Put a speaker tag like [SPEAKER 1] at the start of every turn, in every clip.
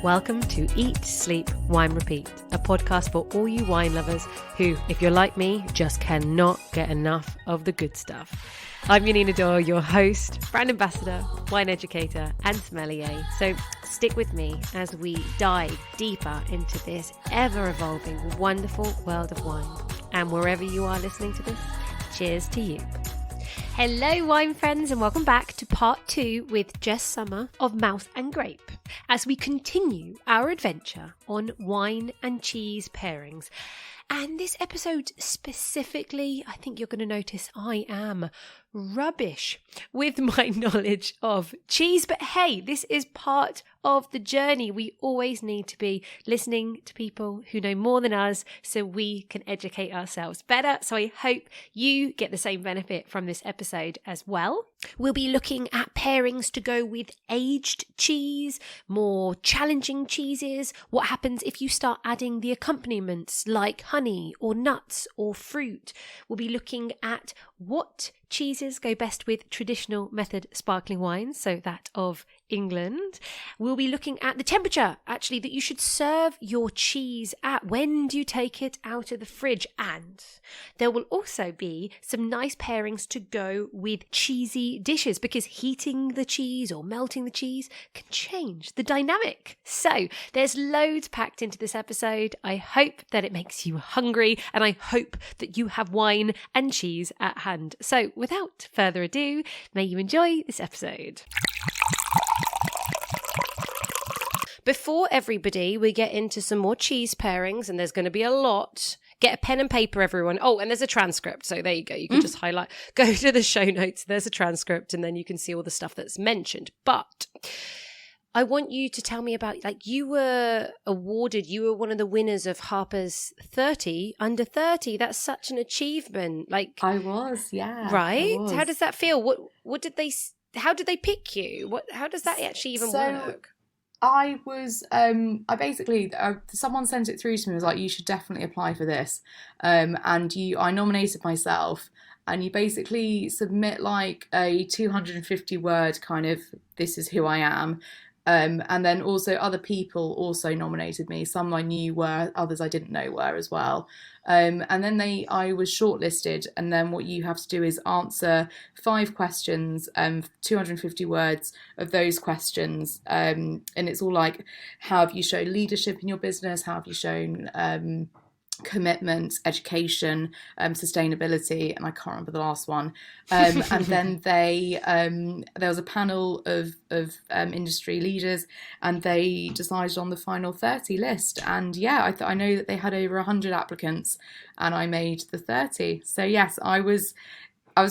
[SPEAKER 1] Welcome to Eat, Sleep, Wine, Repeat, a podcast for all you wine lovers who, if you're like me, just cannot get enough of the good stuff. I'm Yanina Dore, your host, brand ambassador, wine educator, and sommelier. So stick with me as we dive deeper into this ever-evolving, wonderful world of wine. And wherever you are listening to this, cheers to you. Hello wine friends, and welcome back to part 2 with Jess Summer of Mouse and Grape as we continue our adventure on wine and cheese pairings. And this episode specifically, I think you're going to notice I am rubbish with my knowledge of cheese. But hey, this is part of the journey. We always need to be listening to people who know more than us so we can educate ourselves better. So I hope you get the same benefit from this episode as well. We'll be looking at pairings to go with aged cheese, more challenging cheeses, what happens if you start adding the accompaniments like honey or nuts or fruit. We'll be looking at what cheeses go best with traditional method sparkling wines, so that of England. We'll be looking at the temperature, actually, that you should serve your cheese at. When do you take it out of the fridge? And there will also be some nice pairings to go with cheesy dishes, because heating the cheese or melting the cheese can change the dynamic. So there's loads packed into this episode. I hope that it makes you hungry, and I hope that you have wine and cheese at hand. So without further ado, may you enjoy this episode. Before everybody, we get into some more cheese pairings, and there's going to be a lot. Get a pen and paper, everyone. Oh, and there's a transcript. So there you go. You can just highlight, go to the show notes. There's a transcript, and then you can see all the stuff that's mentioned. But I want you to tell me about, like, you were one of the winners of Harpers 30, under 30. That's such an achievement. Like,
[SPEAKER 2] I was, yeah.
[SPEAKER 1] Right? How does that feel? How did they pick you? How does that actually even work?
[SPEAKER 2] I was, someone sent it through to me and was like, you should definitely apply for this. I nominated myself, and you basically submit like a 250 word kind of, this is who I am. And then also other people also nominated me. Some I knew were, others I didn't know were as well. And then I was shortlisted, and then what you have to do is answer 5 questions, 250 words of those questions. And it's all like, how have you shown leadership in your business? How have you shown commitment, education, sustainability, and I can't remember the last one. And then there was a panel of industry leaders, and they decided on the final 30 list. And yeah, I know that they had over 100 applicants, and I made the 30. So yes, I was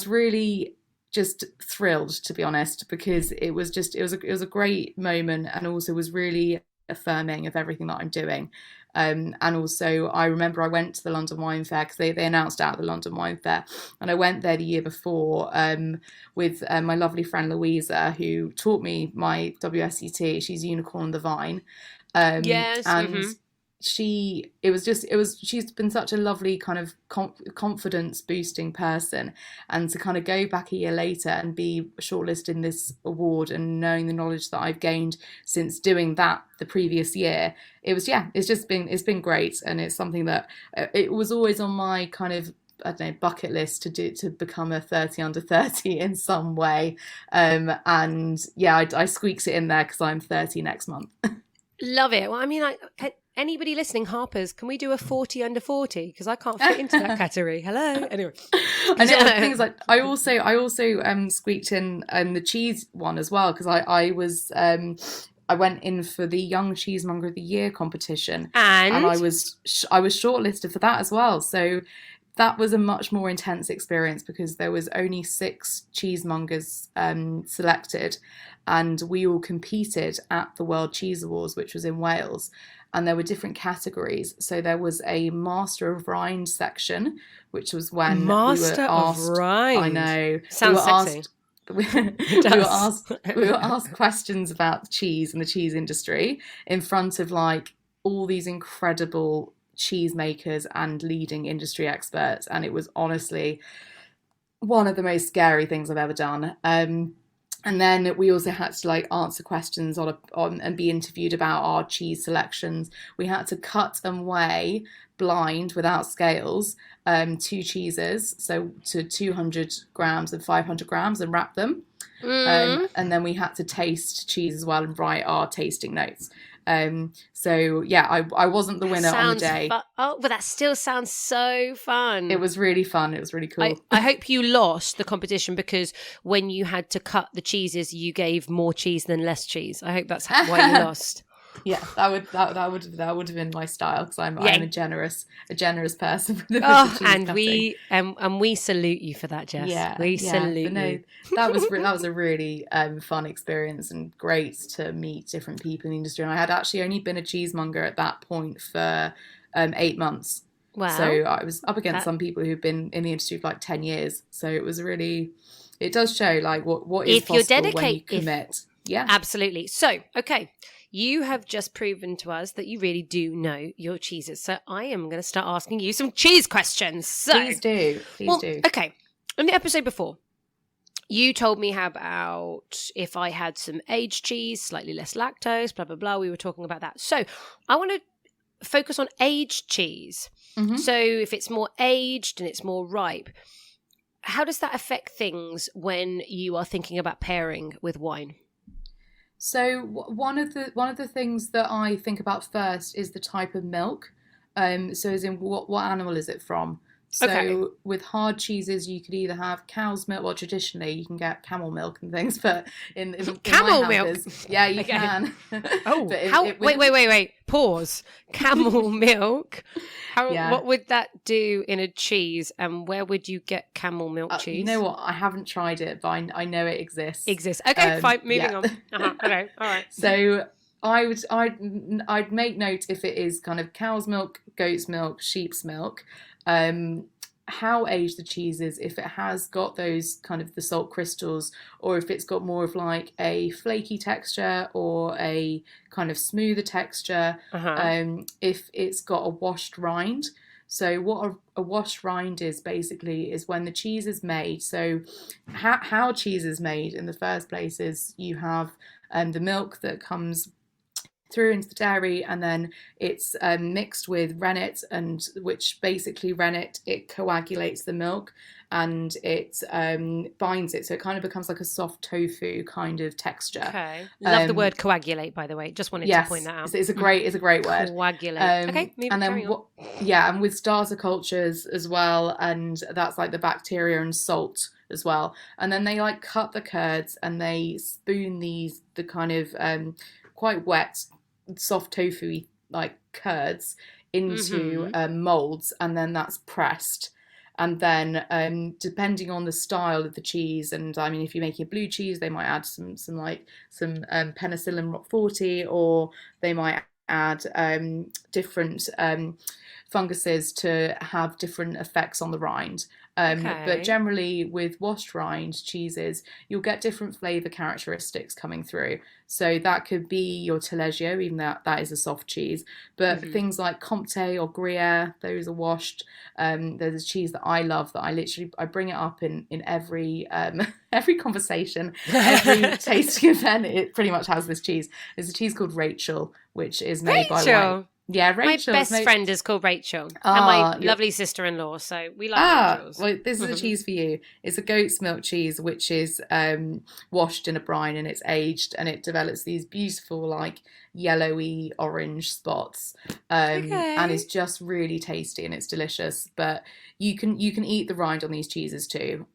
[SPEAKER 2] really just thrilled, to be honest, because it was a great moment, and also was really affirming of everything that I'm doing. And also I remember I went to the London Wine Fair, because they announced out the London Wine Fair, and I went there the year before with my lovely friend Louisa, who taught me my WSET. She's Unicorn on the Vine.
[SPEAKER 1] Yes.
[SPEAKER 2] And she's been such a lovely kind of confidence boosting person, and to kind of go back a year later and be shortlisted in this award, and knowing the knowledge that I've gained since doing that the previous year, it's been great. And it's something that it was always on my kind of, I don't know, bucket list to become a 30 under 30 in some way. And yeah, I squeaked it in there because I'm 30 next month.
[SPEAKER 1] Love it. Well, I mean, anybody listening, Harpers, can we do a 40 under 40? Because I can't fit into that category. Hello. Anyway,
[SPEAKER 2] I know things like I also squeaked in the cheese one as well, because I went in for the Young Cheese Monger of the Year competition, and I was shortlisted for that as well. So that was a much more intense experience, because there was only 6 cheesemongers selected, and we all competed at the World Cheese Awards, which was in Wales. And there were different categories. So there was a Master of Rind section, which was when we were asked. Of Rind. I know.
[SPEAKER 1] Sounds sexy.
[SPEAKER 2] We were asked questions about cheese and the cheese industry in front of like all these incredible cheesemakers and leading industry experts, and it was honestly one of the most scary things I've ever done. And then we also had to like answer questions on and be interviewed about our cheese selections. We had to cut and weigh blind without scales two cheeses, so to 200 grams and 500 grams, and wrap them. And then we had to taste cheese as well and write our tasting notes. So yeah, I wasn't the winner on the day.
[SPEAKER 1] Oh, but that still sounds so fun.
[SPEAKER 2] It was really fun. It was really cool.
[SPEAKER 1] I hope you lost the competition, because when you had to cut the cheeses, you gave more cheese than less cheese. I hope that's why you lost.
[SPEAKER 2] Yeah, that would have been my style, because I'm a generous person.
[SPEAKER 1] And we salute you for that, Jess.
[SPEAKER 2] Yeah,
[SPEAKER 1] we salute you.
[SPEAKER 2] That was a really fun experience, and great to meet different people in the industry. And I had actually only been a cheesemonger at that point for 8 months.
[SPEAKER 1] Wow!
[SPEAKER 2] So I was up against some people who've been in the industry for like 10 years. So it was really, it does show like what is possible when you commit. Yeah,
[SPEAKER 1] absolutely. So okay. You have just proven to us that you really do know your cheeses. So I am going to start asking you some cheese questions. So,
[SPEAKER 2] Please do.
[SPEAKER 1] Okay. In the episode before, you told me how about if I had some aged cheese, slightly less lactose, blah, blah, blah. We were talking about that. So I want to focus on aged cheese. Mm-hmm. So if it's more aged and it's more ripe, how does that affect things when you are thinking about pairing with wine?
[SPEAKER 2] So one of the things that I think about first is the type of milk. So as in what animal is it from? So with hard cheeses, you could either have cow's milk. Well, traditionally you can get camel milk and things, but in
[SPEAKER 1] camel
[SPEAKER 2] my
[SPEAKER 1] milk,
[SPEAKER 2] yeah, you can.
[SPEAKER 1] Oh, wait! Pause. Camel milk. What would that do in a cheese? And where would you get camel milk cheese?
[SPEAKER 2] You know what? I haven't tried it, but I know it exists.
[SPEAKER 1] Okay, fine. Moving on. Okay, all right.
[SPEAKER 2] So I'd make note if it is kind of cow's milk, goat's milk, sheep's milk. How aged the cheese is, if it has got those kind of the salt crystals, or if it's got more of like a flaky texture or a kind of smoother texture, if it's got a washed rind. So what a washed rind is basically is when the cheese is made. So how cheese is made in the first place is you have the milk that comes through into the dairy, and then it's mixed with rennet, and which basically rennet, it coagulates the milk and it binds it, so it kind of becomes like a soft tofu kind of texture.
[SPEAKER 1] Okay, love the word coagulate, by the way. Just wanted to point that out.
[SPEAKER 2] It's a great word.
[SPEAKER 1] Coagulate. Okay,
[SPEAKER 2] and then and with starter cultures as well, and that's like the bacteria and salt as well. And then they like cut the curds and they spoon the kind of quite wet, soft tofu like curds into molds, and then that's pressed. And then depending on the style of the cheese, and I mean if you're making a blue cheese, they might add some penicillin rock 40, or they might add different funguses to have different effects on the rind. But generally with washed rind cheeses, you'll get different flavour characteristics coming through. So that could be your Taleggio, even though that is a soft cheese. But things like Comte or Gruyere, those are washed. There's a cheese that I love that I bring it up in every every conversation, every tasting event. It pretty much has this cheese. There's a cheese called Rachel, which is made by wine. Yeah, Rachel.
[SPEAKER 1] My best friend is called Rachel, and my lovely sister-in-law, so we like Rachel's.
[SPEAKER 2] Well, this is a cheese for you. It's a goat's milk cheese, which is washed in a brine, and it's aged, and it develops these beautiful, like, yellowy orange spots, and it's just really tasty, and it's delicious. But you can eat the rind on these cheeses too.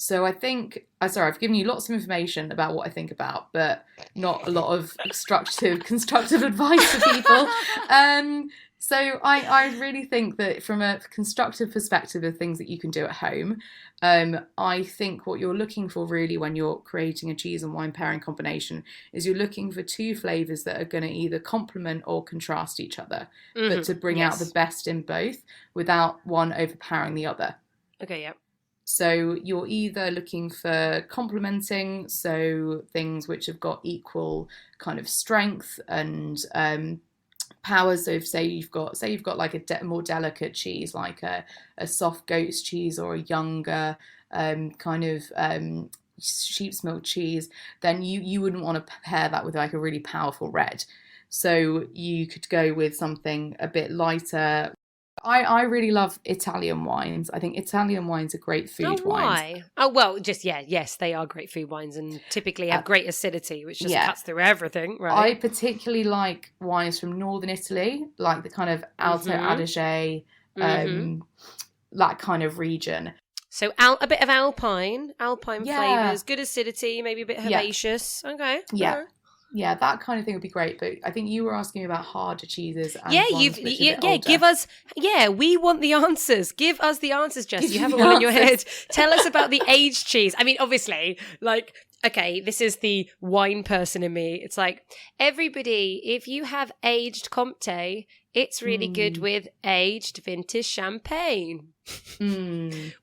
[SPEAKER 2] So I think, I've given you lots of information about what I think about, but not a lot of constructive advice for people. So I really think that from a constructive perspective of things that you can do at home, I think what you're looking for really when you're creating a cheese and wine pairing combination is you're looking for two flavours that are going to either complement or contrast each other, but to bring out the best in both without one overpowering the other.
[SPEAKER 1] Okay, yeah.
[SPEAKER 2] So you're either looking for complementing, so things which have got equal kind of strength and power. So if say you've got like a more delicate cheese, like a soft goat's cheese, or a younger kind of sheep's milk cheese, then you wouldn't want to pair that with like a really powerful red. So you could go with something a bit lighter. I really love Italian wines. I think Italian wines are great food wines.
[SPEAKER 1] Why? Oh, well, just, yes, they are great food wines and typically have great acidity, which just cuts through everything, right?
[SPEAKER 2] I particularly like wines from northern Italy, like the kind of Alto Adige, that kind of region.
[SPEAKER 1] So a bit of alpine flavours, good acidity, maybe a bit herbaceous. Okay.
[SPEAKER 2] Yeah. Yeah, that kind of thing would be great. But I think you were asking me about harder cheeses. And
[SPEAKER 1] give us. Yeah, we want the answers. Give us the answers, Jess. You have it all in your head. Tell us about the aged cheese. I mean, obviously, like, okay, this is the wine person in me. It's like, everybody, if you have aged Comté, it's really good with aged vintage champagne.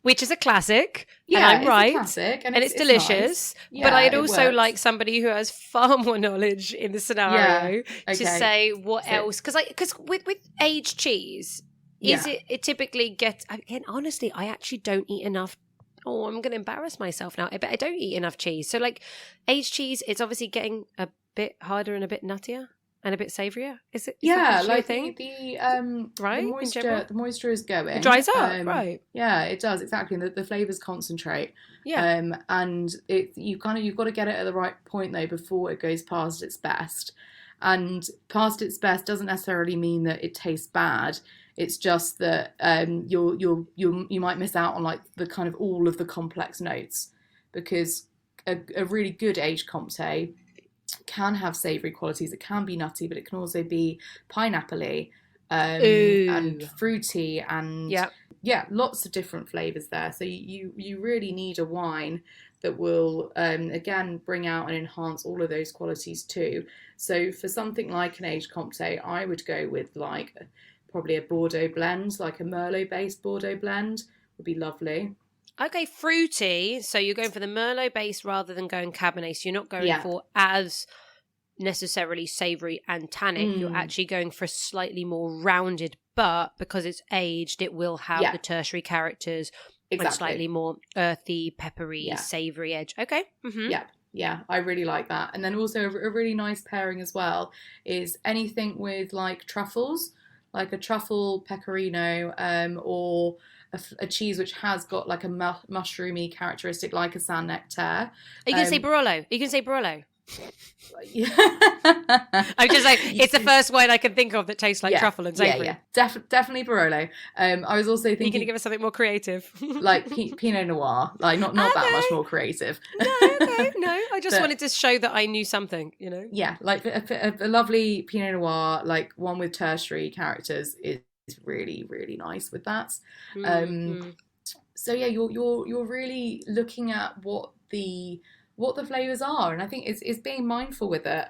[SPEAKER 1] Which is a classic.
[SPEAKER 2] Yeah,
[SPEAKER 1] and I'm right.
[SPEAKER 2] It's a classic, and
[SPEAKER 1] it's delicious.
[SPEAKER 2] Nice.
[SPEAKER 1] But I'd also like somebody who has far more knowledge in the scenario to say what else. Because with aged cheese, it typically gets, again, honestly, I actually don't eat enough. Oh, I'm going to embarrass myself now. But I don't eat enough cheese. So like aged cheese, it's obviously getting a bit harder and a bit nuttier. And a bit savourier, is it?
[SPEAKER 2] Like
[SPEAKER 1] thing?
[SPEAKER 2] The moisture is going.
[SPEAKER 1] It dries up, right?
[SPEAKER 2] Yeah, it does exactly. The flavours concentrate.
[SPEAKER 1] Yeah.
[SPEAKER 2] And you've got to get it at the right point though before it goes past its best. And past its best doesn't necessarily mean that it tastes bad. It's just that you might miss out on like the kind of all of the complex notes, because a really good aged Comté can have savoury qualities. It can be nutty, but it can also be pineapple-y and fruity and lots of different flavours there. So you really need a wine that will again bring out and enhance all of those qualities too. So for something like an aged Comté, I would go with like probably a Bordeaux blend, like a Merlot-based Bordeaux blend would be lovely.
[SPEAKER 1] Okay, fruity. So you're going for the Merlot base rather than going Cabernet. So you're not going for as necessarily savoury and tannic. You're actually going for a slightly more rounded, but because it's aged, it will have the tertiary characters and slightly more earthy, peppery, savoury edge. Okay. Mm-hmm.
[SPEAKER 2] Yeah, I really like that. And then also a really nice pairing as well is anything with like truffles, like a truffle pecorino or a cheese which has got like a mushroomy characteristic like a Saint Nectaire.
[SPEAKER 1] You can say Barolo. I'm just like, it's the first wine I can think of that tastes like truffle and savoury.
[SPEAKER 2] Definitely Barolo. I was also thinking...
[SPEAKER 1] You're going to give us something more creative.
[SPEAKER 2] like Pinot Noir. Like not that much more creative.
[SPEAKER 1] No, I just wanted to show that I knew something, you know?
[SPEAKER 2] Yeah, like a lovely Pinot Noir, like one with tertiary characters is really, really nice with that. So yeah, you're really looking at what the flavours are, and I think it's being mindful with it.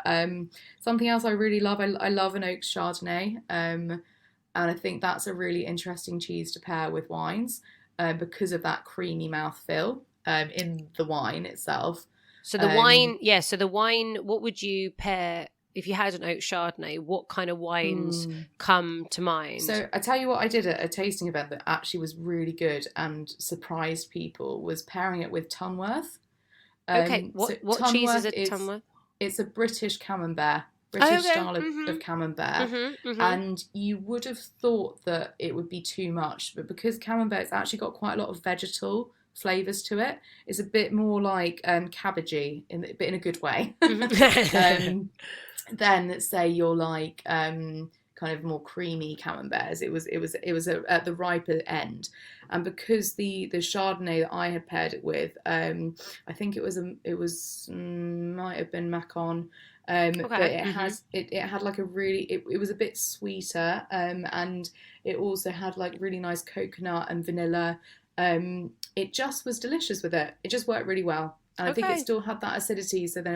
[SPEAKER 2] Something else I really love, I love an oak Chardonnay, and I think that's a really interesting cheese to pair with wines because of that creamy mouthfeel in the wine itself.
[SPEAKER 1] So the wine, what would you pair? If you had an oak Chardonnay, what kind of wines come to mind?
[SPEAKER 2] So I tell you what I did at a tasting event that actually was really good and surprised people, was pairing it with Tunworth.
[SPEAKER 1] Okay, what cheese is it, Tunworth?
[SPEAKER 2] It's a British Camembert, style of Camembert. And you would have thought that it would be too much, but because Camembert's actually got quite a lot of vegetal flavours to it, it's a bit more like cabbagey, but in a good way. Then say you're like kind of more creamy Camemberts. It was at the riper end, and because the Chardonnay that I had paired it with, I think it might have been Macon, but it had like a really it was a bit sweeter, and it also had like really nice coconut and vanilla. It just was delicious with it. It just worked really well. And I think it still had that acidity, so then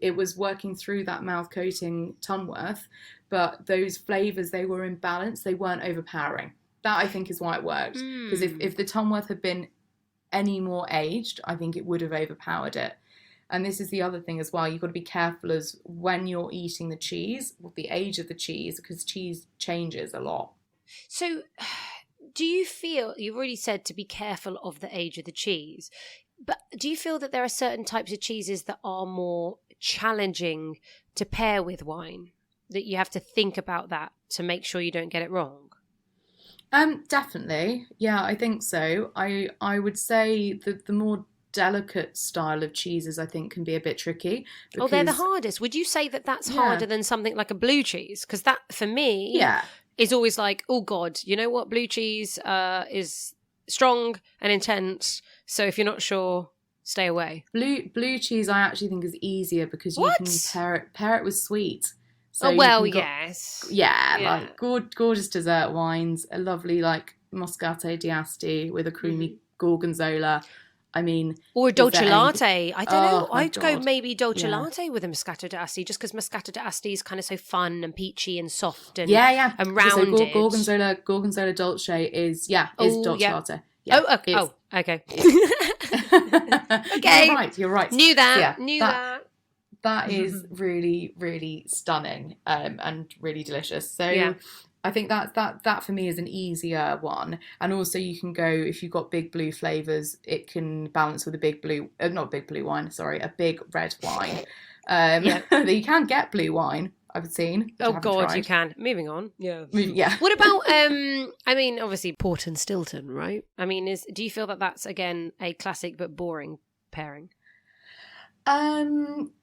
[SPEAKER 2] it was working through that mouth coating Tunworth, but those flavours, they were in balance, they weren't overpowering. That I think is why it worked. Because if the Tunworth had been any more aged, I think it would have overpowered it. And this is the other thing as well, you've got to be careful as when you're eating the cheese, with the age of the cheese, because cheese changes a lot.
[SPEAKER 1] So do you feel, you've already said to be careful of the age of the cheese, But do you feel that there are certain types of cheeses that are more challenging to pair with wine, that you have to think about that to make sure you don't get it wrong?
[SPEAKER 2] Definitely. Yeah, I think so. I would say that the more delicate style of cheeses, I think, can be a bit tricky.
[SPEAKER 1] Oh, they're the hardest. Would you say that that's harder than something like a blue cheese? Because that, for me, is always like, oh God, you know what? Blue cheese is strong and intense. So if you're not sure, stay away.
[SPEAKER 2] Blue cheese, I actually think is easier because you can pair it with sweet. So
[SPEAKER 1] yes.
[SPEAKER 2] Like gorgeous dessert wines, a lovely like Moscato d'Asti with a creamy gorgonzola. I mean,
[SPEAKER 1] or a dolce latte. I don't know. I'd go maybe dolce latte with a Moscato d'Asti, just because Moscato d'Asti is kind of so fun and peachy and soft and and rounded.
[SPEAKER 2] So gorgonzola dolce is dolce latte. Yeah,
[SPEAKER 1] okay.
[SPEAKER 2] Okay, you're right.
[SPEAKER 1] Knew that.
[SPEAKER 2] That is really, really stunning and really delicious. So I think that for me is an easier one. And also you can go, if you've got big blue flavours, it can balance with a big blue, not big blue wine, sorry, a big red wine. You can get blue wine, I've seen.
[SPEAKER 1] Oh God, you can. Moving on. Yeah. What about, I mean, obviously Port and Stilton, right? I mean, do you feel that that's, again, a classic but boring pairing?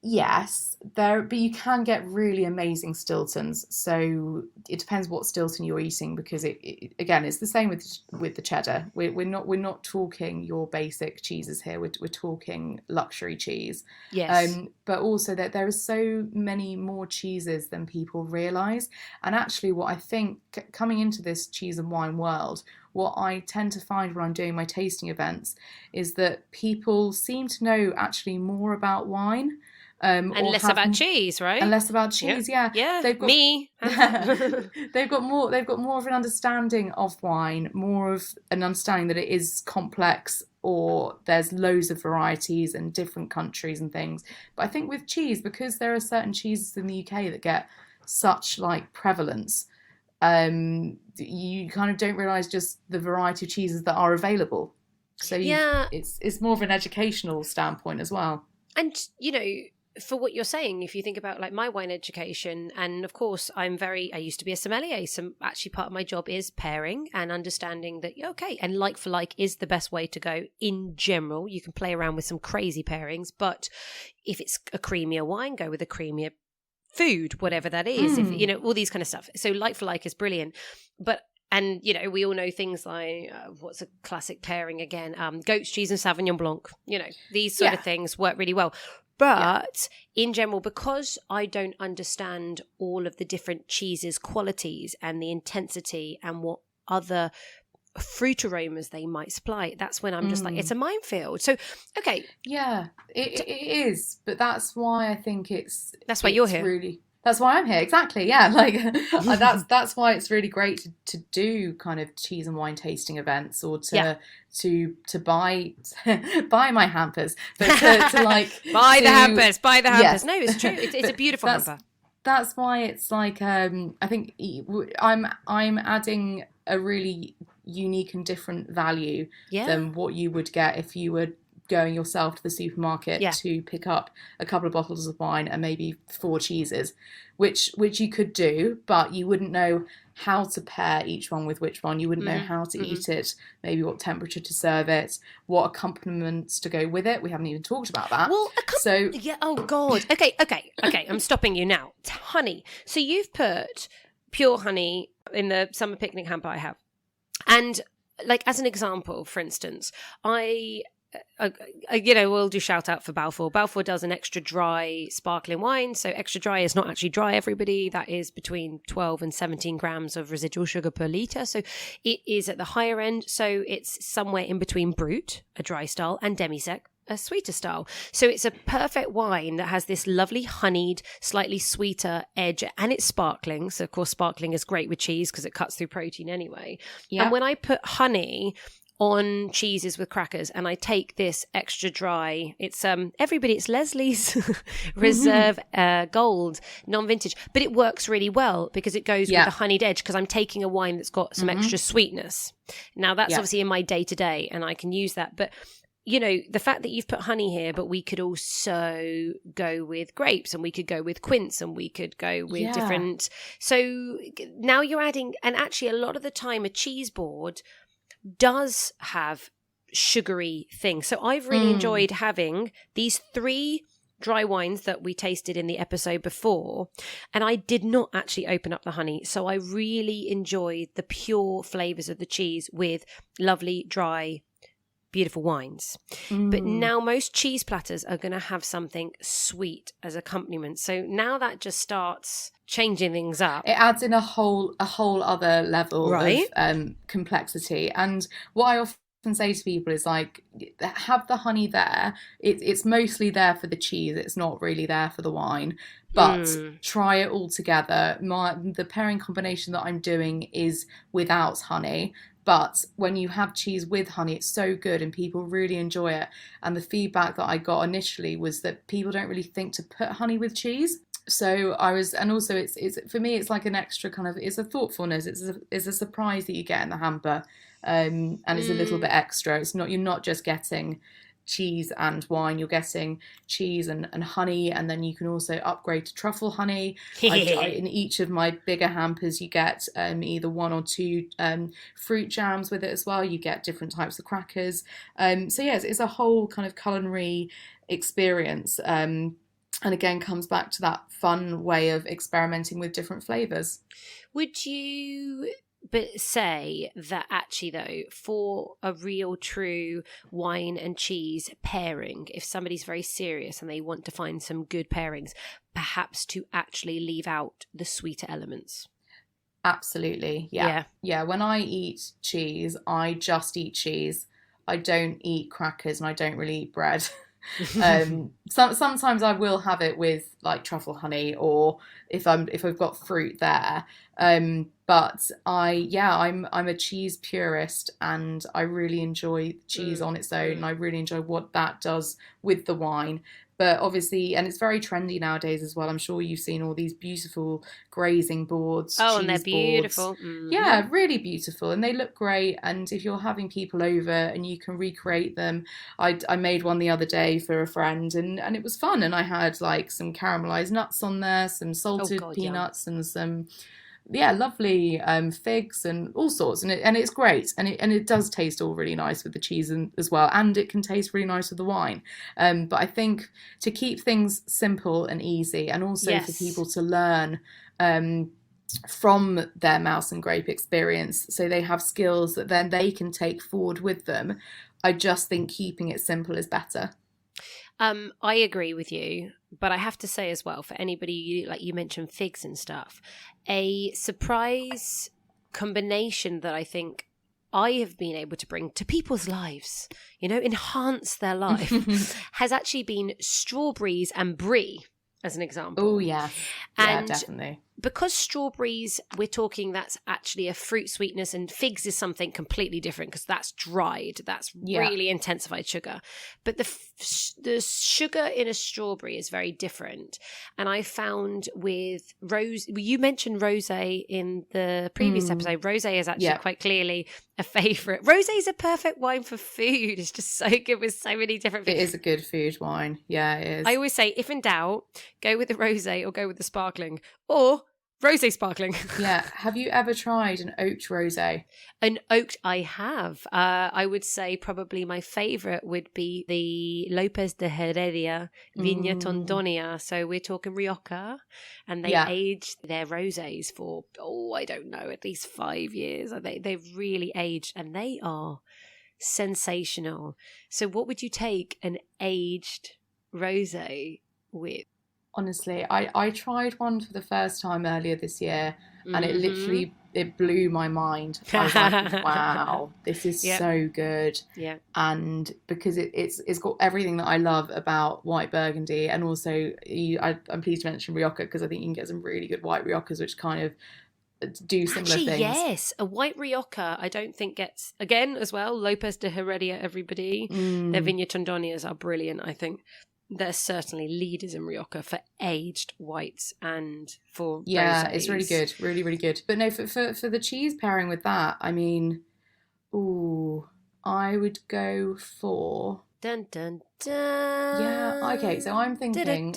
[SPEAKER 2] Yes, but you can get really amazing Stiltons. So it depends what Stilton you're eating, because it again, it's the same with the cheddar. We're not talking your basic cheeses here. We're talking luxury cheese.
[SPEAKER 1] Yes.
[SPEAKER 2] But also that there are so many more cheeses than people realise. And actually, what I think coming into this cheese and wine world, what I tend to find when I'm doing my tasting events is that people seem to know actually more about wine.
[SPEAKER 1] And less about cheese, right?
[SPEAKER 2] And less about cheese, yeah.
[SPEAKER 1] They've got, me.
[SPEAKER 2] they've got more of an understanding of wine, more of an understanding that it is complex, or there's loads of varieties and different countries and things. But I think with cheese, because there are certain cheeses in the UK that get such like prevalence, you kind of don't realise just the variety of cheeses that are available. So it's more of an educational standpoint as well.
[SPEAKER 1] And, you know, for what you're saying, if you think about like my wine education, and of course I used to be a sommelier, so actually part of my job is pairing and understanding that, and like for like is the best way to go in general. You can play around with some crazy pairings, but if it's a creamier wine, go with a creamier food, whatever that is, if you know, all these kind of stuff. So like for like is brilliant. And you know, we all know things like what's a classic pairing again, goat's cheese and Sauvignon Blanc, you know, these sort of things work really well. But in general, because I don't understand all of the different cheeses' qualities and the intensity and what other fruit aromas they might supply, that's when I'm just like, it's a minefield. So
[SPEAKER 2] it is, but that's why I think
[SPEAKER 1] that's why you're here.
[SPEAKER 2] Really, that's why I'm here, exactly. Like that's why it's really great to do kind of cheese and wine tasting events, or to buy my hampers, but to like
[SPEAKER 1] buy the hampers. Yes. No, it's true. It's a beautiful hamper.
[SPEAKER 2] That's why it's like I think I'm adding a really unique and different value than what you would get if you were going yourself to the supermarket to pick up a couple of bottles of wine and maybe 4 cheeses, which you could do, but you wouldn't know how to pair each one with which one. You wouldn't know how to eat it, maybe what temperature to serve it, what accompaniments to go with it. We haven't even talked about that.
[SPEAKER 1] Well, oh God. Okay. I'm stopping you now. Honey. So you've put pure honey in the summer picnic hamper I have. And like, as an example, for instance, we'll do shout out for Balfour. Balfour does an extra dry sparkling wine. So extra dry is not actually dry, everybody. That is between 12 and 17 grams of residual sugar per litre. So it is at the higher end. So it's somewhere in between Brut, a dry style, and Demi-Sec, a sweeter style. So it's a perfect wine that has this lovely honeyed, slightly sweeter edge, and it's sparkling. So of course sparkling is great with cheese because it cuts through protein anyway. Yeah. And when I put honey on cheeses with crackers and I take this extra dry, it's it's Leslie's Reserve Gold non-vintage, but it works really well because it goes with the honeyed edge, because I'm taking a wine that's got some extra sweetness. Now that's obviously in my day-to-day and I can use that, but you know, the fact that you've put honey here, but we could also go with grapes and we could go with quince and we could go with different. So now you're adding, and actually a lot of the time a cheese board does have sugary things. So I've really enjoyed having these 3 dry wines that we tasted in the episode before, and I did not actually open up the honey. So I really enjoyed the pure flavors of the cheese with lovely, dry, beautiful wines. But now most cheese platters are going to have something sweet as accompaniment. So now that just starts changing things up.
[SPEAKER 2] It adds in a whole other level of complexity. And what I often say to people is like, have the honey there. It's mostly there for the cheese. It's not really there for the wine. But try it all together. The pairing combination that I'm doing is without honey. But when you have cheese with honey, it's so good and people really enjoy it. And the feedback that I got initially was that people don't really think to put honey with cheese. So and also it's for me, it's like an extra kind of, it's a thoughtfulness. It's a surprise that you get in the hamper. And it's a little bit extra. You're not just getting cheese and wine, you're getting cheese and honey, and then you can also upgrade to truffle honey. In each of my bigger hampers you get either 1 or 2 fruit jams with it as well. You get different types of crackers, so yes, it's a whole kind of culinary experience, and again comes back to that fun way of experimenting with different flavors.
[SPEAKER 1] Would you say that actually though, for a real true wine and cheese pairing, if somebody's very serious and they want to find some good pairings, perhaps to actually leave out the sweeter elements?
[SPEAKER 2] Absolutely. Yeah. When I eat cheese, I just eat cheese. I don't eat crackers and I don't really eat bread. Sometimes I will have it with like truffle honey, or if I've got fruit there. But I'm a cheese purist, and I really enjoy cheese on its own, and I really enjoy what that does with the wine. But obviously, and it's very trendy nowadays as well. I'm sure you've seen all these beautiful grazing boards.
[SPEAKER 1] Oh, and they're beautiful.
[SPEAKER 2] Yeah, really beautiful. And they look great. And if you're having people over and you can recreate them, I made one the other day for a friend, and it was fun. And I had like some caramelized nuts on there, some salted peanuts, and some lovely figs and all sorts, and it's great, and it does taste all really nice with the cheese as well, and it can taste really nice with the wine. But I think to keep things simple and easy, and also for people to learn from their Mouse and Grape experience, so they have skills that then they can take forward with them, I just think keeping it simple is better.
[SPEAKER 1] I agree with you, but I have to say as well, for anybody, like you mentioned figs and stuff, a surprise combination that I think I have been able to bring to people's lives, enhance their life, has actually been strawberries and brie, as an example.
[SPEAKER 2] Oh, yeah.
[SPEAKER 1] And
[SPEAKER 2] definitely.
[SPEAKER 1] Because strawberries, we're talking that's actually a fruit sweetness, and figs is something completely different because that's dried. That's really intensified sugar. But the sugar in a strawberry is very different. And I found with you mentioned rosé in the previous episode. Rosé is actually quite clearly a favourite. Rosé is a perfect wine for food. It's just so good with so many different things.
[SPEAKER 2] It is a good food wine. Yeah, it is.
[SPEAKER 1] I always say, if in doubt, go with the rosé or go with the sparkling, or rosé sparkling.
[SPEAKER 2] Yeah. Have you ever tried an oaked rosé?
[SPEAKER 1] An oaked, I have. I would say probably my favourite would be the Lopez de Heredia Viña Tondonia. So we're talking Rioja, and they aged their rosés for, I don't know, at least 5 years. They've really aged, and they are sensational. So what would you take an aged rosé with?
[SPEAKER 2] Honestly, I tried one for the first time earlier this year, and it blew my mind. I was like, wow, this is so good.
[SPEAKER 1] Yeah.
[SPEAKER 2] And because it's got everything that I love about white Burgundy, and also I'm pleased to mention Rioja, because I think you can get some really good white Riojas which kind of do similar things.
[SPEAKER 1] Yes, a white Rioja I don't think gets, again as well, Lopez de Heredia, everybody. Their Viña Tondonias are brilliant, I think. They're certainly leaders in Rioja for aged whites and for rosés.
[SPEAKER 2] It's really good, really, really good. But no, for the cheese pairing with that, I mean, I would go for...
[SPEAKER 1] Dun, dun, dun.
[SPEAKER 2] Yeah, okay, so I'm thinking...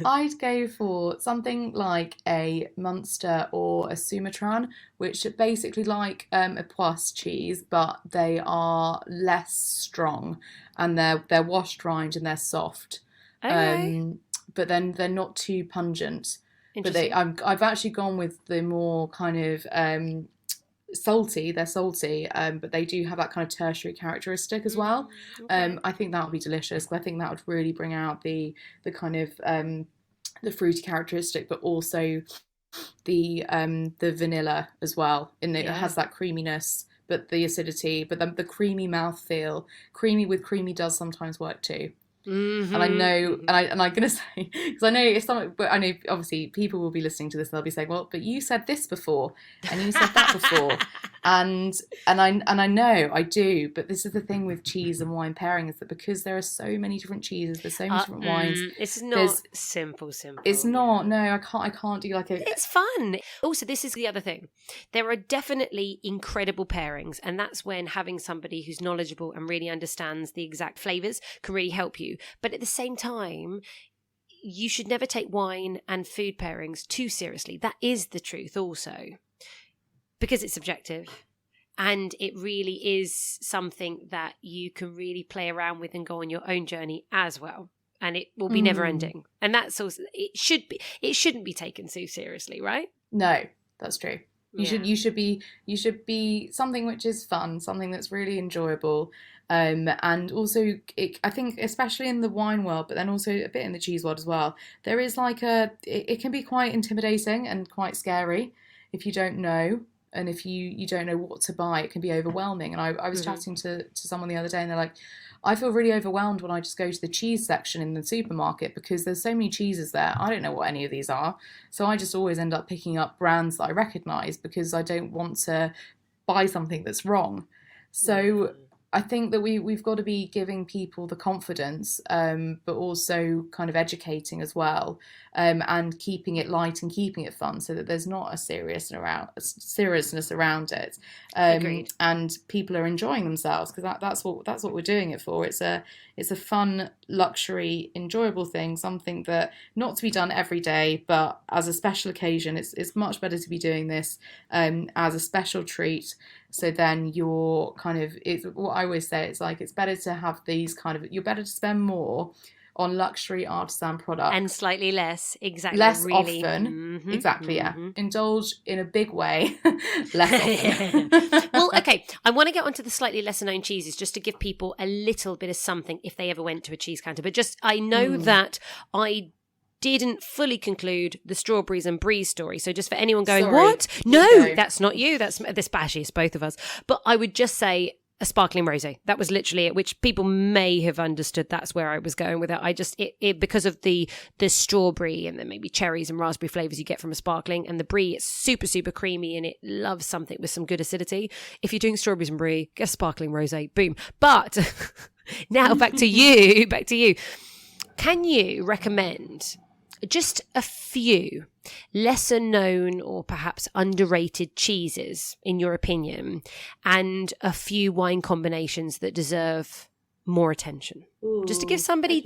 [SPEAKER 2] I'd go for something like a Munster or a Sumatran, which are basically like a Poisse cheese, but they are less strong, and they're washed rind and they're soft.
[SPEAKER 1] Okay.
[SPEAKER 2] But then they're not too pungent. But
[SPEAKER 1] Interesting.
[SPEAKER 2] I've actually gone with the more kind of salty. They're salty, but they do have that kind of tertiary characteristic as well.
[SPEAKER 1] Okay.
[SPEAKER 2] I think that would be delicious. But I think that would really bring out the kind of the fruity characteristic, but also the vanilla as well. And it has that creaminess, but the acidity, but the creamy mouthfeel. Creamy with creamy does sometimes work too.
[SPEAKER 1] Mm-hmm.
[SPEAKER 2] And I know, and I'm gonna say, because I know it's something, but I know obviously people will be listening to this and they'll be saying, well, but you said this before, and you said that before, and I know I do, but this is the thing with cheese and wine pairing, is that because there are so many different cheeses, there's so many different wines.
[SPEAKER 1] It's not simple.
[SPEAKER 2] It's not. No, I can't do like a.
[SPEAKER 1] It's fun. Also, this is the other thing. There are definitely incredible pairings, and that's when having somebody who's knowledgeable and really understands the exact flavors can really help you. But at the same time, you should never take wine and food pairings too seriously. That is the truth also, because it's subjective. And it really is something that you can really play around with and go on your own journey as well. And it will be never ending. And that's also, it shouldn't be taken so seriously, right?
[SPEAKER 2] No, that's true. You should be something which is fun, something that's really enjoyable. And also, I think, especially in the wine world, but then also a bit in the cheese world as well, there is like it can be quite intimidating and quite scary if you don't know. And if you don't know what to buy, it can be overwhelming. And I was chatting to someone the other day, and they're like, I feel really overwhelmed when I just go to the cheese section in the supermarket because there's so many cheeses there. I don't know what any of these are. So I just always end up picking up brands that I recognise because I don't want to buy something that's wrong. So I think that we've got to be giving people the confidence, but also kind of educating as well, and keeping it light and keeping it fun, so that there's not a seriousness around it, and people are enjoying themselves, because that's what we're doing it for. It's a fun, luxury, enjoyable thing, something that not to be done every day, but as a special occasion. It's much better to be doing this as a special treat. So then you're kind of, it's what I always say, it's like, it's better to have these kind of, you're better to spend more on luxury artisan products.
[SPEAKER 1] And slightly less, exactly.
[SPEAKER 2] Less
[SPEAKER 1] really.
[SPEAKER 2] Often. Exactly, yeah. Indulge in a big way, less often.
[SPEAKER 1] Well, okay, I want to get onto the slightly lesser known cheeses just to give people a little bit of something if they ever went to a cheese counter. But just, I know that I didn't fully conclude the strawberries and brie story. So just for anyone going,
[SPEAKER 2] Sorry.
[SPEAKER 1] What? No, that's not you. That's Bashy. It's both of us. But I would just say a sparkling rosé. That was literally it, which people may have understood. That's where I was going with it. I just, it because of the strawberry and then maybe cherries and raspberry flavors you get from a sparkling, and the brie, it's super, super creamy and it loves something with some good acidity. If you're doing strawberries and brie, get a sparkling rosé. Boom. But now back to you. Can you recommend just a few lesser known or perhaps underrated cheeses, in your opinion, and a few wine combinations that deserve more attention? Ooh, just to give somebody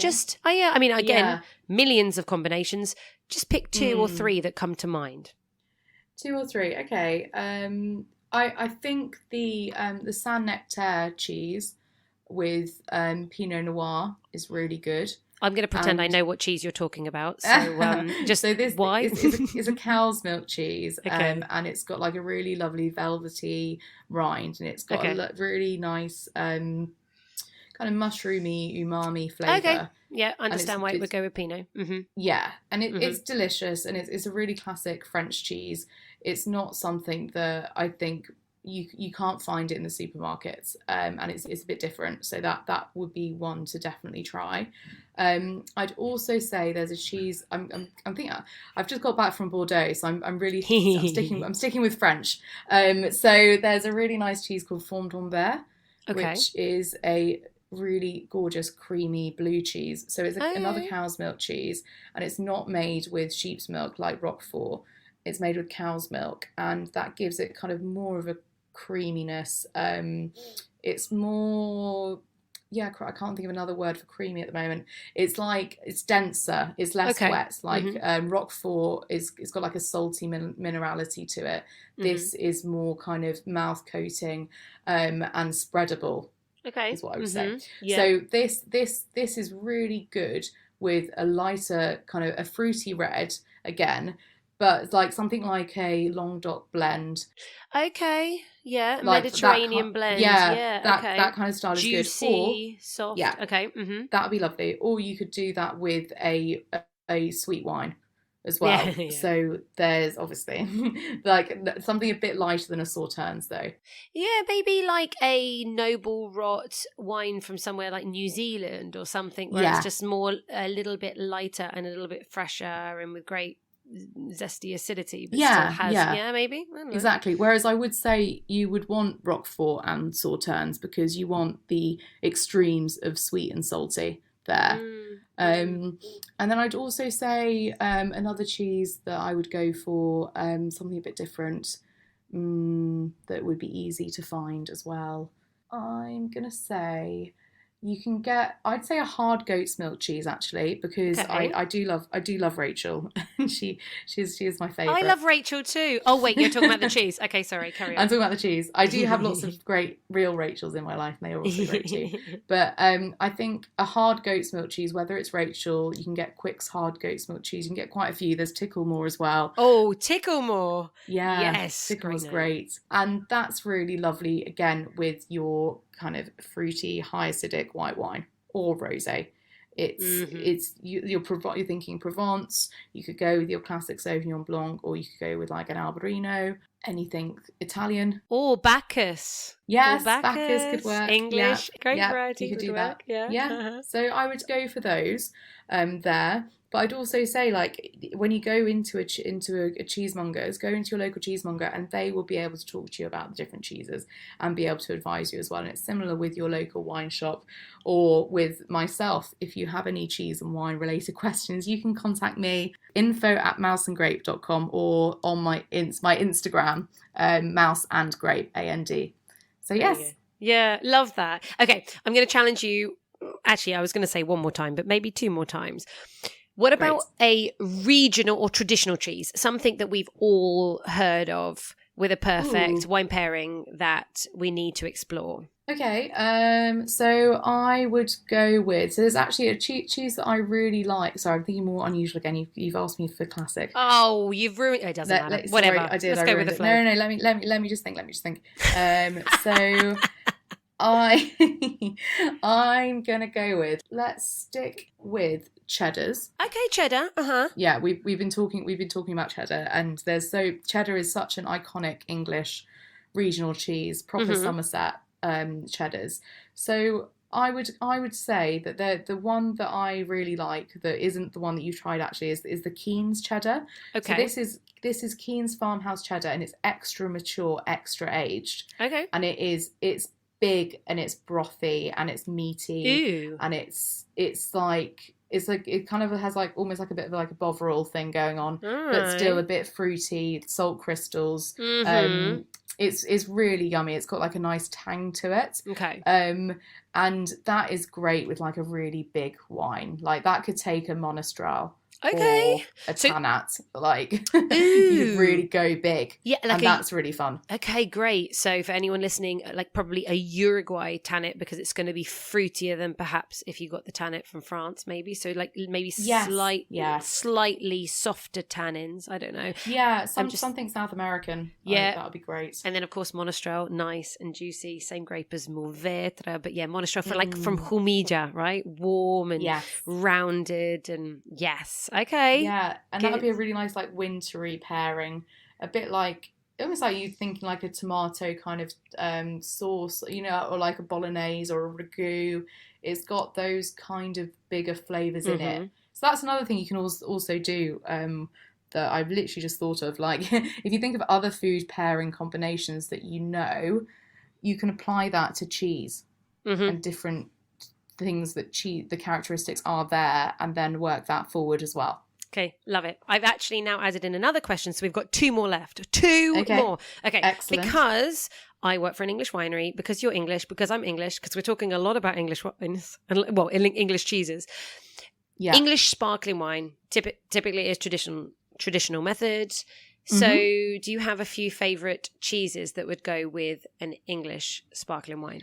[SPEAKER 1] millions of combinations. Just pick two or three that come to mind.
[SPEAKER 2] 2 or 3, okay. I think the Saint Nectaire cheese with Pinot Noir is really good.
[SPEAKER 1] I'm going to pretend I know what cheese you're talking about. So, why?
[SPEAKER 2] It's a cow's milk cheese,
[SPEAKER 1] okay.
[SPEAKER 2] And it's got like a really lovely velvety rind, and it's got a really nice kind of mushroomy umami flavour.
[SPEAKER 1] Okay, yeah, I understand why it would go with Pinot. Mm-hmm.
[SPEAKER 2] Yeah, and it's delicious, and it's a really classic French cheese. It's not something that I think you can't find it in the supermarkets, and it's a bit different. So that would be one to definitely try. I'd also say there's a cheese. I'm thinking I've just got back from Bordeaux, so I'm sticking with French. So there's a really nice cheese called Fondambert, which is a really gorgeous creamy blue cheese. So it's another cow's milk cheese, and it's not made with sheep's milk like Roquefort. It's made with cow's milk, and that gives it kind of more of a creaminess. It's more, yeah, I can't think of another word for creamy at the moment. It's like, it's denser, it's less wet. Like Roquefort it's got like a salty minerality to it. This is more kind of mouth coating and spreadable.
[SPEAKER 1] Okay.
[SPEAKER 2] Is what I would say.
[SPEAKER 1] Yeah.
[SPEAKER 2] So this is really good with a lighter kind of a fruity red again, but like something like a Languedoc blend.
[SPEAKER 1] Okay. Yeah.
[SPEAKER 2] Like
[SPEAKER 1] Mediterranean blend. Yeah.
[SPEAKER 2] That kind of style is good.
[SPEAKER 1] Juicy, soft.
[SPEAKER 2] Yeah.
[SPEAKER 1] Okay.
[SPEAKER 2] That would be lovely. Or you could do that with a sweet wine as well.
[SPEAKER 1] Yeah.
[SPEAKER 2] So there's obviously like something a bit lighter than a Sauternes though.
[SPEAKER 1] Yeah, maybe like a noble rot wine from somewhere like New Zealand or something where it's just more a little bit lighter and a little bit fresher and with great zesty acidity, but still has maybe I don't know.
[SPEAKER 2] Exactly. Whereas I would say you would want Roquefort and Sauternes because you want the extremes of sweet and salty there. And then I'd also say another cheese that I would go for, something a bit different, that would be easy to find as well. I'm gonna say you can get, I'd say, a hard goat's milk cheese actually, because I do love Rachel. she is my favourite.
[SPEAKER 1] I love Rachel too. Oh wait, you're talking about the cheese. Okay, sorry, carry on.
[SPEAKER 2] I'm talking about the cheese. I do have lots of great real Rachels in my life, and they are also great too. But I think a hard goat's milk cheese, whether it's Rachel, you can get Quick's hard goat's milk cheese. You can get quite a few. There's Ticklemore as well.
[SPEAKER 1] Oh, Ticklemore.
[SPEAKER 2] Yeah.
[SPEAKER 1] Yes.
[SPEAKER 2] Ticklemore's great. And that's really lovely, again, with your kind of fruity, high acidic white wine or rosé. You're thinking Provence. You could go with your classic Sauvignon Blanc, or you could go with like an Albarino, anything Italian.
[SPEAKER 1] Or Bacchus.
[SPEAKER 2] Yes, Bacchus could work.
[SPEAKER 1] English, great variety.
[SPEAKER 2] You could do
[SPEAKER 1] work.
[SPEAKER 2] that. Yeah. So I would go for those there. But I'd also say, like, when you go into a cheesemonger's, go into your local cheesemonger, and they will be able to talk to you about the different cheeses and be able to advise you as well. And it's similar with your local wine shop or with myself. If you have any cheese and wine related questions, you can contact me, info@mouseandgrape.com, or on my Instagram, Mouse and Grape, AND. So yes.
[SPEAKER 1] Yeah, love that. Okay, I'm going to challenge you. Actually, I was going to say one more time, but maybe two more times. What about a regional or traditional cheese? Something that we've all heard of with a perfect wine pairing that we need to explore.
[SPEAKER 2] Okay, so I would go with, so there's actually a cheese that I really like. Sorry, I'm thinking more unusual again. You've asked me for classic.
[SPEAKER 1] Oh, you've ruined it. Doesn't matter. Whatever.
[SPEAKER 2] Sorry, I did.
[SPEAKER 1] Let's go with the flow.
[SPEAKER 2] No, let me just think. So I'm gonna go with, let's stick with cheddars.
[SPEAKER 1] Okay, cheddar.
[SPEAKER 2] Yeah, we've been talking about cheddar, and cheddar is such an iconic English regional cheese, proper Somerset cheddars. So I would say that the one that I really like, that isn't the one that you've tried actually, is the Keen's cheddar.
[SPEAKER 1] Okay.
[SPEAKER 2] So this is Keen's farmhouse cheddar, and it's extra mature, extra aged.
[SPEAKER 1] Okay.
[SPEAKER 2] And it's big, and it's brothy, and it's meaty.
[SPEAKER 1] Ooh.
[SPEAKER 2] And it's like it kind of has like almost like a bit of like a bovril thing going on, but still a bit fruity, salt crystals. It's really yummy. It's got like a nice tang to it.
[SPEAKER 1] Okay.
[SPEAKER 2] And that is great with like a really big wine. Like that could take a Monastrell.
[SPEAKER 1] Okay.
[SPEAKER 2] Or a Tannat. Like you really go big.
[SPEAKER 1] Yeah,
[SPEAKER 2] and that's really fun.
[SPEAKER 1] Okay, great. So for anyone listening, like probably a Uruguay Tannat, because it's going to be fruitier than perhaps if you got the Tannat from France, maybe. So like maybe slightly softer tannins. I don't know.
[SPEAKER 2] Yeah, something South American.
[SPEAKER 1] Yeah,
[SPEAKER 2] that would be great.
[SPEAKER 1] And then of course Monastrell, nice and juicy. Same grape as Mourvèdre, but yeah, Monastrell from Humida, right? Warm and rounded, and yes. Okay.
[SPEAKER 2] Yeah, and that would be a really nice like wintry pairing. A bit like, almost like you thinking like a tomato kind of sauce, or like a bolognese or a ragu. It's got those kind of bigger flavours in it. So that's another thing you can also do that I've literally just thought of. Like if you think of other food pairing combinations that you can apply that to cheese and different things that the characteristics are there, and then work that forward as well.
[SPEAKER 1] Okay, love it. I've actually now added in another question, so we've got 2 more left. 2 more. Okay,
[SPEAKER 2] excellent.
[SPEAKER 1] Because I work for an English winery, because you're English, because I'm English, because we're talking a lot about English wines, and well, English cheeses.
[SPEAKER 2] Yeah.
[SPEAKER 1] English sparkling wine typically is traditional methods. So do you have a few favourite cheeses that would go with an English sparkling wine?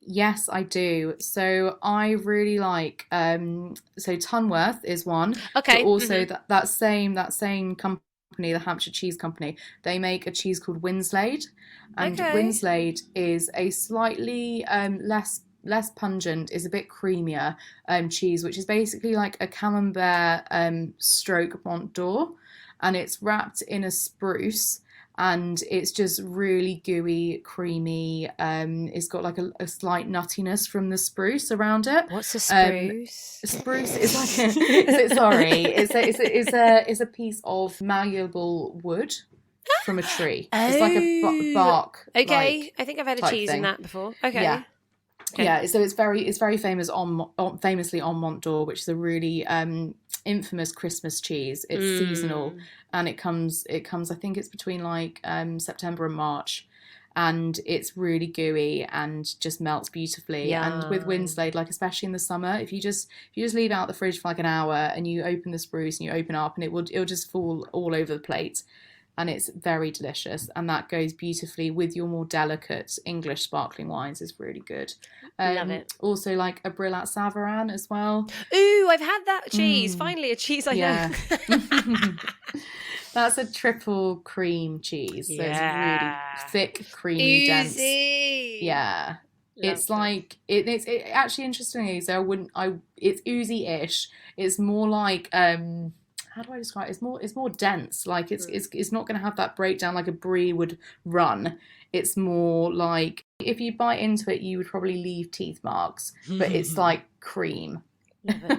[SPEAKER 2] Yes, I do. So I really like so Tunworth is one.
[SPEAKER 1] Okay.
[SPEAKER 2] But also that same company, the Hampshire Cheese Company, they make a cheese called Winslade. And Winslade is a slightly less pungent, is a bit creamier cheese, which is basically like a camembert stroke Mont d'Or, and it's wrapped in a spruce. And it's just really gooey, creamy. It's got like a slight nuttiness from the spruce around it.
[SPEAKER 1] What's a spruce?
[SPEAKER 2] Spruce is like it's a piece of malleable wood from a tree. It's like a bark.
[SPEAKER 1] Okay, I think I've had a cheese in that before. Okay.
[SPEAKER 2] Yeah. Okay. Yeah, so it's very famous famously on Mont d'Or, which is a really infamous Christmas cheese. It's seasonal, and it comes. I think it's between like September and March, and it's really gooey and just melts beautifully.
[SPEAKER 1] Yeah.
[SPEAKER 2] And with Winslade, like especially in the summer, if you just leave it out the fridge for like an hour and you open the spruce and you open up, and it'll just fall all over the plate. And it's very delicious, and that goes beautifully with your more delicate English sparkling wines. Is really good.
[SPEAKER 1] Love it.
[SPEAKER 2] Also, like a Brillat Savarin as well.
[SPEAKER 1] Ooh, I've had that cheese. Finally, a cheese I know.
[SPEAKER 2] That's a triple cream cheese. So it's really thick, creamy,
[SPEAKER 1] Oozy.
[SPEAKER 2] dense. Yeah. It's like it's actually interestingly. So it's oozy-ish. It's more like how do I describe it? It's more dense. Like it's not going to have that breakdown like a brie would run. It's more like if you bite into it, you would probably leave teeth marks, but it's like cream.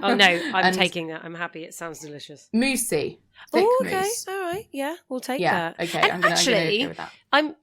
[SPEAKER 1] Oh no, I'm taking that. I'm happy. It sounds delicious.
[SPEAKER 2] Moussey. Thick
[SPEAKER 1] okay,
[SPEAKER 2] mousse.
[SPEAKER 1] All right, yeah, we'll take that.
[SPEAKER 2] Okay,
[SPEAKER 1] and
[SPEAKER 2] I'm gonna go with that.
[SPEAKER 1] I'm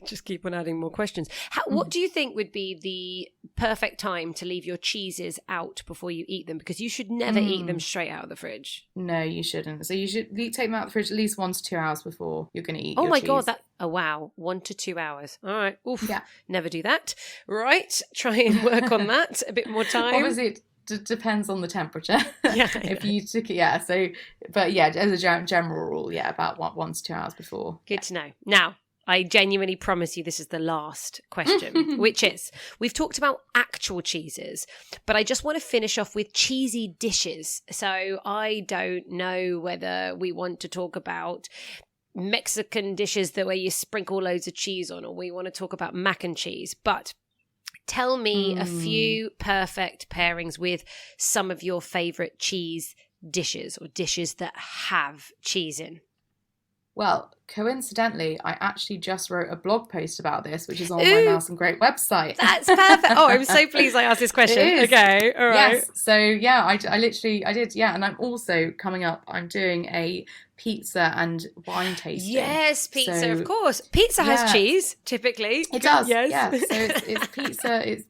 [SPEAKER 1] just keep on adding more questions. What do you think would be the perfect time to leave your cheeses out before you eat them? Because you should never eat them straight out of the fridge.
[SPEAKER 2] No, you shouldn't. So you should take them out of the fridge at least 1 to 2 hours before you're going to eat.
[SPEAKER 1] Oh
[SPEAKER 2] your
[SPEAKER 1] my
[SPEAKER 2] cheese.
[SPEAKER 1] god, wow, 1 to 2 hours. All right, oof,
[SPEAKER 2] yeah,
[SPEAKER 1] never do that. Right, try and work on that a bit more time.
[SPEAKER 2] Obviously, it depends on the temperature.
[SPEAKER 1] Yeah.
[SPEAKER 2] If you took it, so, but yeah, as a general rule, about 1 to 2 hours before.
[SPEAKER 1] Good to know. Now, I genuinely promise you this is the last question, which is, we've talked about actual cheeses, but I just want to finish off with cheesy dishes. So I don't know whether we want to talk about Mexican dishes where you sprinkle loads of cheese on, or we want to talk about mac and cheese, but tell me a few perfect pairings with some of your favourite cheese dishes or dishes that have cheese in.
[SPEAKER 2] Well, coincidentally, I actually just wrote a blog post about this, which is on my Mouse and Grape website.
[SPEAKER 1] That's perfect. Oh, I'm so pleased I asked this question. Okay, all right.
[SPEAKER 2] Yes. So yeah, I did. Yeah, and I'm also coming up. I'm doing a pizza and wine tasting.
[SPEAKER 1] Yes, pizza, of course. Pizza has cheese, typically.
[SPEAKER 2] It does.
[SPEAKER 1] Yes.
[SPEAKER 2] Yeah. So it's pizza. It's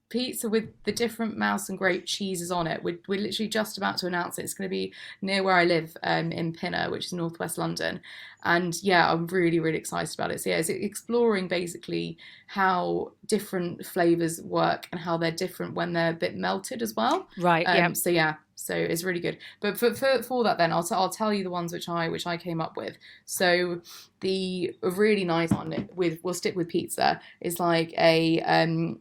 [SPEAKER 2] pizza with the different Mouse and Grape cheeses on it. We're literally just about to announce it. It's going to be near where I live, in Pinner, which is northwest London. And yeah, I'm really, really excited about it. So yeah, it's exploring basically how different flavours work and how they're different when they're a bit melted as well.
[SPEAKER 1] Right.
[SPEAKER 2] So yeah, so it's really good. But for that then, I'll tell you the ones which I came up with. So the really nice one we'll stick with pizza is like a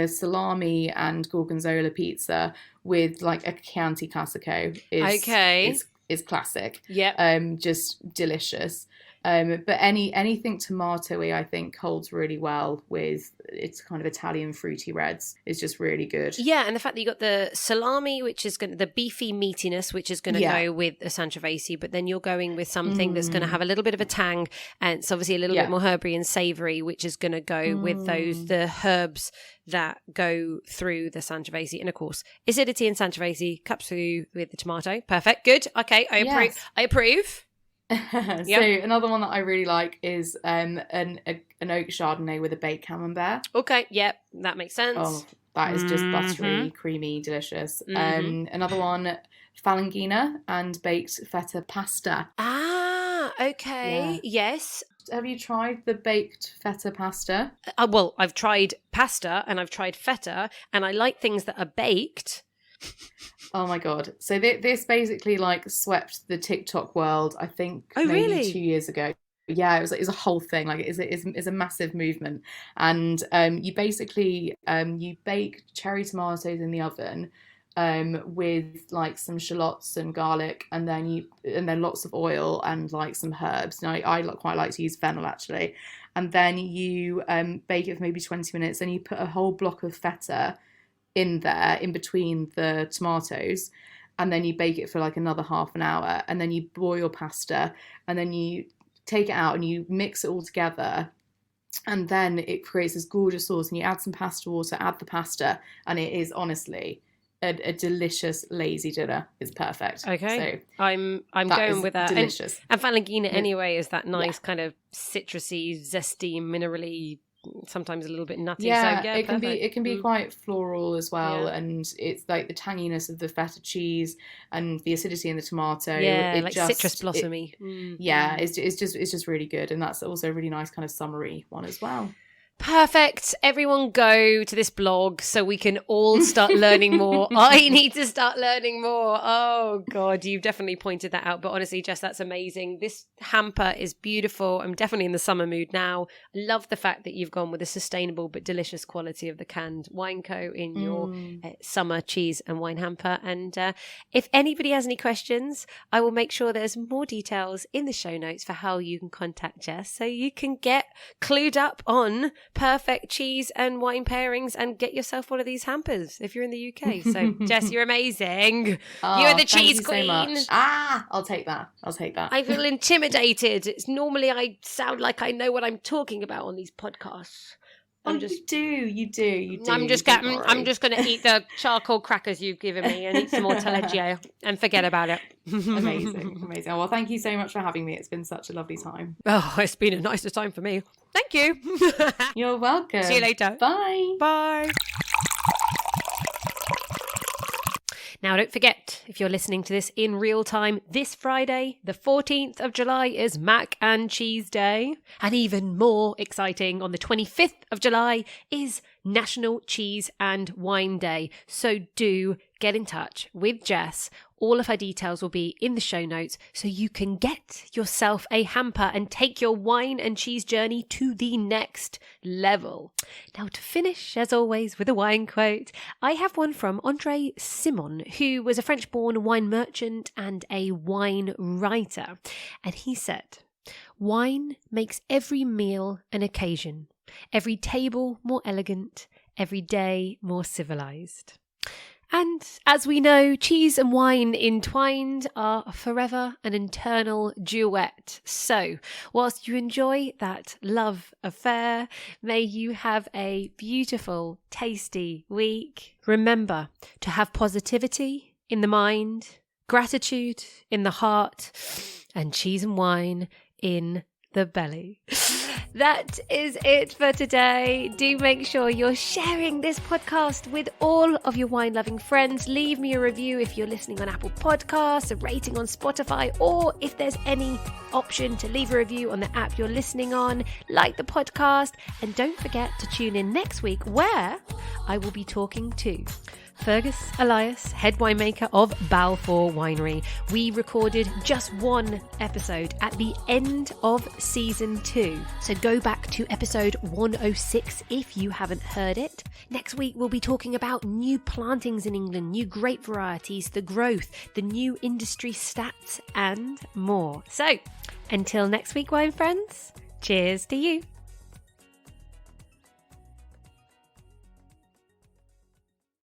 [SPEAKER 2] salami and gorgonzola pizza with like a Chianti Classico is classic.
[SPEAKER 1] Yeah.
[SPEAKER 2] Just delicious. But anything tomatoey I think holds really well with it's kind of Italian fruity reds. It's just really good.
[SPEAKER 1] Yeah, and the fact that you got the salami, which is the beefy meatiness, which is going to go with a Sangiovese, but then you're going with something that's going to have a little bit of a tang, and it's obviously a little bit more herby and savoury, which is going to go with the herbs that go through the Sangiovese, and of course acidity and Sangiovese cups through with the tomato. Perfect, good. Okay, I approve.
[SPEAKER 2] So another one that I really like is an oak Chardonnay with a baked camembert.
[SPEAKER 1] Okay, yep, that makes sense.
[SPEAKER 2] Oh, that is just buttery, creamy, delicious. Another one, Falangina and baked feta pasta.
[SPEAKER 1] Ah, okay.
[SPEAKER 2] Yeah.
[SPEAKER 1] Yes.
[SPEAKER 2] Have you tried the baked feta pasta?
[SPEAKER 1] Well, I've tried pasta and I've tried feta, and I like things that are baked.
[SPEAKER 2] Oh my God. So this basically like swept the TikTok world, I think maybe
[SPEAKER 1] really?
[SPEAKER 2] 2 years ago. Yeah, it was a whole thing. Like it's a massive movement. And you basically you bake cherry tomatoes in the oven with like some shallots and garlic, and then lots of oil and like some herbs. Now I quite like to use fennel actually. And then you bake it for maybe 20 minutes, and you put a whole block of feta in there in between the tomatoes, and then you bake it for like another half an hour, and then you boil your pasta, and then you take it out and you mix it all together, and then it creates this gorgeous sauce, and you add some pasta water, add the pasta, and it is honestly a delicious lazy dinner. It's perfect.
[SPEAKER 1] Okay,
[SPEAKER 2] so
[SPEAKER 1] I'm going with that.
[SPEAKER 2] Delicious.
[SPEAKER 1] And Falangina anyway is that nice kind of citrusy, zesty, minerally, sometimes a little bit nutty.
[SPEAKER 2] Yeah,
[SPEAKER 1] so, yeah,
[SPEAKER 2] it can be quite floral as well,
[SPEAKER 1] Yeah.
[SPEAKER 2] and it's like the tanginess of the feta cheese and the acidity in the tomato.
[SPEAKER 1] Yeah,
[SPEAKER 2] it
[SPEAKER 1] like
[SPEAKER 2] just,
[SPEAKER 1] citrus blossomy.
[SPEAKER 2] Yeah, it's just really good, and that's also a really nice kind of summery one as well.
[SPEAKER 1] Perfect. Everyone go to this blog so we can all start learning more. I need to start learning more. Oh, God, you've definitely pointed that out. But honestly, Jess, that's amazing. This hamper is beautiful. I'm definitely in the summer mood now. I love the fact that you've gone with the sustainable but delicious quality of the canned wine co in your summer cheese and wine hamper. And if anybody has any questions, I will make sure there's more details in the show notes for how you can contact Jess so you can get clued up on perfect cheese and wine pairings and get yourself one of these hampers if you're in the UK. So, Jess, you're amazing. You're the cheese queen.
[SPEAKER 2] So much. I'll take that.
[SPEAKER 1] I feel intimidated. It's normally I sound like I know what I'm talking about on these podcasts.
[SPEAKER 2] You do.
[SPEAKER 1] I'm just going to eat the charcoal crackers you've given me and eat some more taleggio and forget about it.
[SPEAKER 2] Amazing. Well, thank you so much for having me. It's been such a lovely time.
[SPEAKER 1] Oh, it's been a nicer time for me. Thank you.
[SPEAKER 2] You're welcome.
[SPEAKER 1] See you later.
[SPEAKER 2] Bye.
[SPEAKER 1] Bye. Now, don't forget, if you're listening to this in real time, this Friday, the 14th of July, is Mac and Cheese Day. And even more exciting, on the 25th of July is National Cheese and Wine Day. So do get in touch with Jess. All of her details will be in the show notes so you can get yourself a hamper and take your wine and cheese journey to the next level. Now, to finish, as always, with a wine quote, I have one from André Simon, who was a French-born wine merchant and a wine writer. And he said, "Wine makes every meal an occasion, every table more elegant, every day more civilized." And as we know, cheese and wine entwined are forever an eternal duet. So, whilst you enjoy that love affair, may you have a beautiful, tasty week. Remember to have positivity in the mind, gratitude in the heart, and cheese and wine in the belly. That is it for today. Do make sure you're sharing this podcast with all of your wine-loving friends. Leave me a review if you're listening on Apple Podcasts, a rating on Spotify, or if there's any option to leave a review on the app you're listening on. Like the podcast, and don't forget to tune in next week where I will be talking to Fergus Elias, head winemaker of Balfour Winery. We recorded just one episode at the end of season 2. So go back to episode 106 if you haven't heard it. Next week, we'll be talking about new plantings in England, new grape varieties, the growth, the new industry stats, and more. So until next week, wine friends, cheers to you.